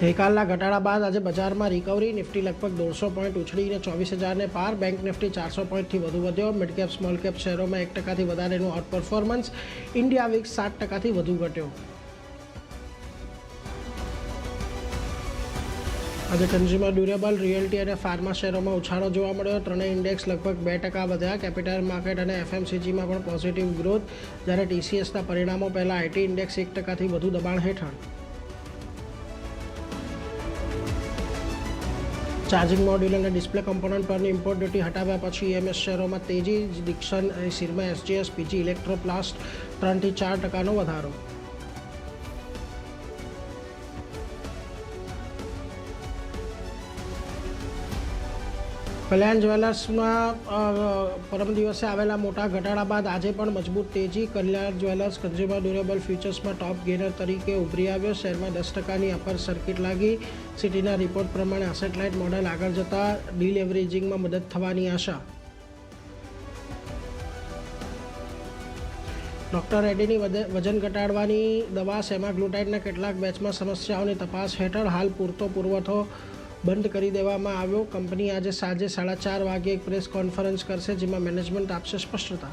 ગઈકાલના ઘટાડા બાદ આજે બજારમાં રિકવરી. નિફ્ટી લગભગ 150 પોઈન્ટ ઉછળીને 24,000ને પાર. બેંક નિફ્ટી 400 પોઈન્ટથી વધુ વધ્યો. મિડ કેપ સ્મોલ કેપ શેરોમાં 1%થી વધારેનું આઉટ પરફોર્મન્સ. ઇન્ડિયા વિક્સ 7%થી વધુ ઘટ્યો. આજે કન્ઝ્યુમર ડ્યુરેબલ, રિયલ્ટી અને ફાર્મા શેરોમાં ઉછાળો જોવા મળ્યો. ત્રણેય ઇન્ડેક્સ લગભગ 2% વધ્યા. કેપિટલ માર્કેટ અને એફએમસીજીમાં પણ પોઝિટિવ ગ્રોથ, જ્યારે ટીસીએસના પરિણામો પહેલાં આઈટી ઇન્ડેક્સ 1%થી વધુ દબાણ હેઠળ. ચાર્જિંગ મોડ્યુલ અને ડિસ્પ્લે કમ્પોનન્ટ પરની ઇમ્પોર્ટ ડ્યુટી હટાવ્યા પછી ઈએમએસ શેરોમાં તેજી. ડિક્સન અને સિરમા એસજીએસ, પીજી ઇલેક્ટ્રોપ્લાસ્ટ 3થી 4%નો વધારો. કલ્યાણ જ્વેલર્સમાં પરમ દિવસે આવેલા મોટા ઘટાડા બાદ આજે પણ મજબૂત તેજી. કલ્યાણ જ્વેલર્સ કન્ઝ્યુમર ડ્યુરેબલ ફ્યુચર્સમાં ટોપ ગેનર તરીકે ઉભરી આવ્યો. શેરમાં 10%ની અપર સર્કિટ લાગી. સિટીના રિપોર્ટ પ્રમાણે એસેટ લાઇટ મોડેલ આગળ જતાં ડીલેવરેજિંગમાં મદદ થવાની આશા. ડૉક્ટર રેડ્ડીની વજન ઘટાડવાની દવા સેમાગ્લુટાઇડના કેટલાક બેચમાં સમસ્યાઓની તપાસ હેઠળ હાલ પૂરતો પુરવઠો બંધ કરી દેવામાં આવ્યો. કંપની આજે સાંજે 4:30 વાગ્યે એક પ્રેસ કોન્ફરન્સ કરશે, જેમાં મેનેજમેન્ટ આપશે સ્પષ્ટતા.